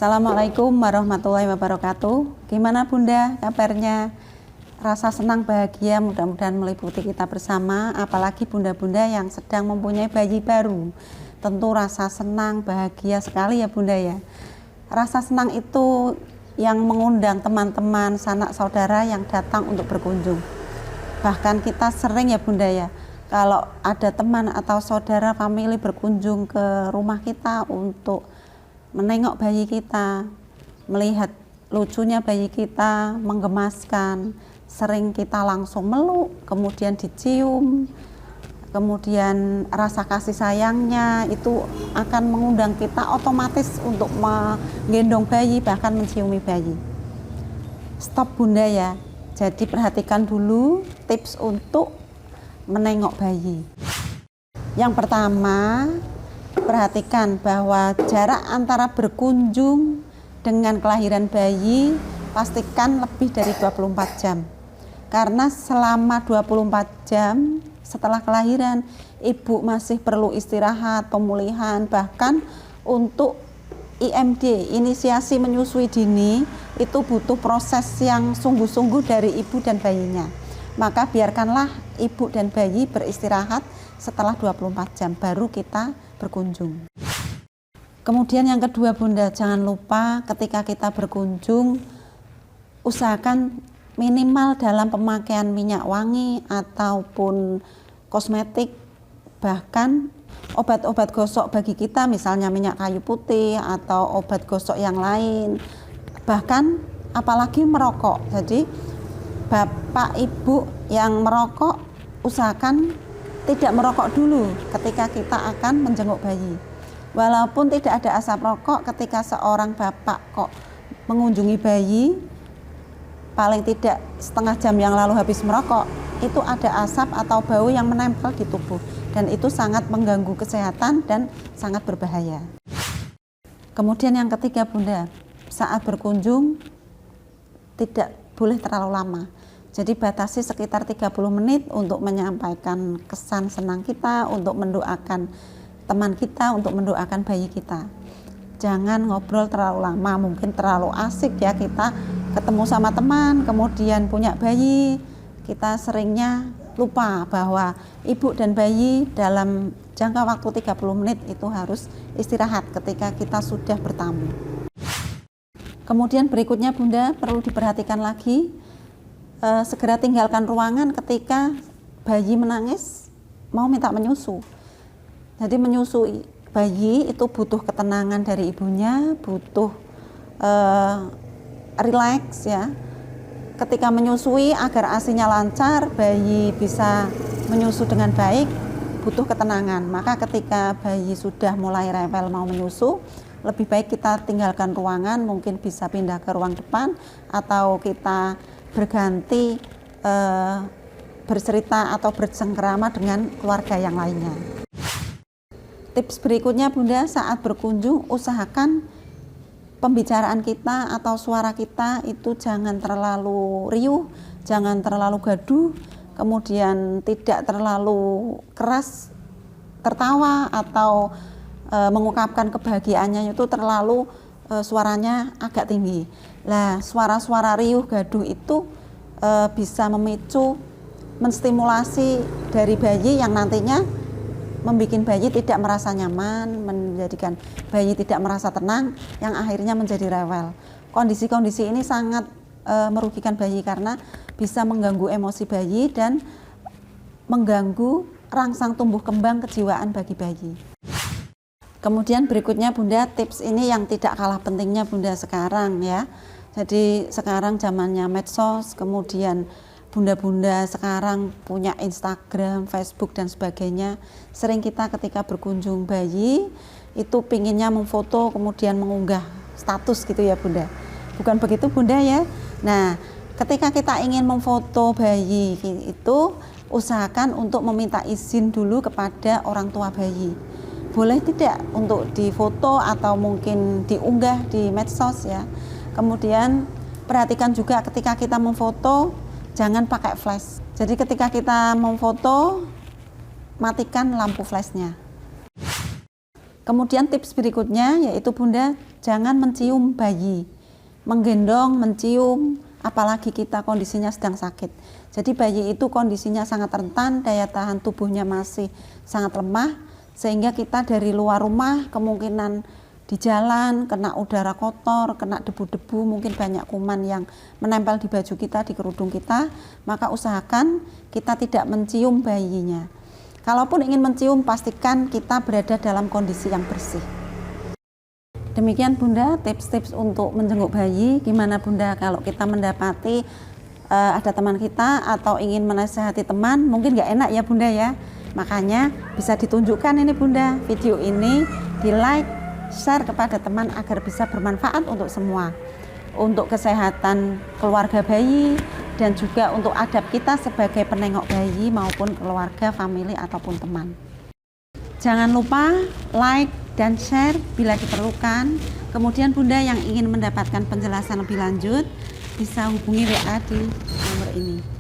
Assalamualaikum warahmatullahi wabarakatuh. Gimana Bunda kabarnya? Rasa senang bahagia mudah-mudahan meliputi kita bersama, apalagi bunda-bunda yang sedang mempunyai bayi baru. Tentu rasa senang bahagia sekali ya Bunda ya. Rasa senang itu yang mengundang teman-teman, sanak saudara yang datang untuk berkunjung. Bahkan kita sering ya Bunda ya, kalau ada teman atau saudara famili berkunjung ke rumah kita untuk menengok bayi kita, melihat lucunya bayi kita, menggemaskan, sering kita langsung meluk, kemudian dicium, kemudian rasa kasih sayangnya itu akan mengundang kita otomatis untuk menggendong bayi, bahkan menciumi bayi. Stop Bunda ya, jadi perhatikan dulu tips untuk menengok bayi. Yang pertama, perhatikan bahwa jarak antara berkunjung dengan kelahiran bayi pastikan lebih dari 24 jam. Karena selama 24 jam setelah kelahiran, ibu masih perlu istirahat, pemulihan, bahkan untuk IMD, inisiasi menyusui dini, itu butuh proses yang sungguh-sungguh dari ibu dan bayinya. Maka biarkanlah ibu dan bayi beristirahat setelah 24 jam, baru kita berkunjung. Kemudian yang kedua Bunda, jangan lupa ketika kita berkunjung, usahakan minimal dalam pemakaian minyak wangi ataupun kosmetik, bahkan obat-obat gosok bagi kita, misalnya minyak kayu putih atau obat gosok yang lain, bahkan apalagi merokok. Jadi bapak ibu yang merokok, usahakan tidak merokok dulu ketika kita akan menjenguk bayi. Walaupun tidak ada asap rokok, ketika seorang bapak kok mengunjungi bayi, paling tidak setengah jam yang lalu habis merokok, itu ada asap atau bau yang menempel di tubuh, dan itu sangat mengganggu kesehatan dan sangat berbahaya. Kemudian yang ketiga Bunda, saat berkunjung tidak boleh terlalu lama. Jadi batasi sekitar 30 menit untuk menyampaikan kesan senang kita, untuk mendoakan teman kita, untuk mendoakan bayi kita. Jangan ngobrol terlalu lama, mungkin terlalu asik ya kita ketemu sama teman, kemudian punya bayi, kita seringnya lupa bahwa ibu dan bayi dalam jangka waktu 30 menit itu harus istirahat ketika kita sudah bertamu. Kemudian berikutnya Bunda perlu diperhatikan lagi, segera tinggalkan ruangan ketika bayi menangis mau minta menyusu. Jadi menyusui bayi itu butuh ketenangan dari ibunya, butuh relax ya. Ketika menyusui agar ASI-nya lancar, bayi bisa menyusu dengan baik, butuh ketenangan. Maka ketika bayi sudah mulai rewel mau menyusu, lebih baik kita tinggalkan ruangan, mungkin bisa pindah ke ruang depan atau kita berganti bercerita atau bercengkerama dengan keluarga yang lainnya. Tips berikutnya Bunda, saat berkunjung usahakan pembicaraan kita atau suara kita itu jangan terlalu riuh, jangan terlalu gaduh, kemudian tidak terlalu keras tertawa atau mengungkapkan kebahagiaannya itu terlalu suaranya agak tinggi. Nah, suara-suara riuh gaduh itu bisa memicu, menstimulasi dari bayi yang nantinya membuat bayi tidak merasa nyaman, menjadikan bayi tidak merasa tenang, yang akhirnya menjadi rewel. Kondisi-kondisi ini sangat merugikan bayi karena bisa mengganggu emosi bayi dan mengganggu rangsang tumbuh kembang kejiwaan bagi bayi. Kemudian berikutnya Bunda, tips ini yang tidak kalah pentingnya Bunda sekarang ya. Jadi sekarang zamannya medsos, kemudian bunda-bunda sekarang punya Instagram, Facebook dan sebagainya. Sering kita ketika berkunjung bayi itu pinginnya memfoto kemudian mengunggah status gitu ya Bunda. Bukan begitu Bunda ya. Nah, ketika kita ingin memfoto bayi itu usahakan untuk meminta izin dulu kepada orang tua bayi. Boleh tidak untuk difoto atau mungkin diunggah di medsos ya. Kemudian perhatikan juga ketika kita memfoto jangan pakai flash. Jadi ketika kita memfoto, matikan lampu flashnya. Kemudian tips berikutnya yaitu Bunda jangan mencium bayi, menggendong, mencium, apalagi kita kondisinya sedang sakit. Jadi bayi itu kondisinya sangat rentan, daya tahan tubuhnya masih sangat lemah, sehingga kita dari luar rumah kemungkinan di jalan kena udara kotor, kena debu-debu, mungkin banyak kuman yang menempel di baju kita, di kerudung kita, maka usahakan kita tidak mencium bayinya. Kalaupun ingin mencium, pastikan kita berada dalam kondisi yang bersih. Demikian Bunda tips-tips untuk menjenguk bayi. Gimana Bunda kalau kita mendapati ada teman kita atau ingin menasehati teman, mungkin nggak enak ya Bunda ya. Makanya bisa ditunjukkan ini Bunda, video ini di like, share kepada teman agar bisa bermanfaat untuk semua, untuk kesehatan keluarga bayi dan juga untuk adab kita sebagai penengok bayi maupun keluarga, famili ataupun teman. Jangan lupa like dan share bila diperlukan. Kemudian Bunda yang ingin mendapatkan penjelasan lebih lanjut bisa hubungi WA di nomor ini.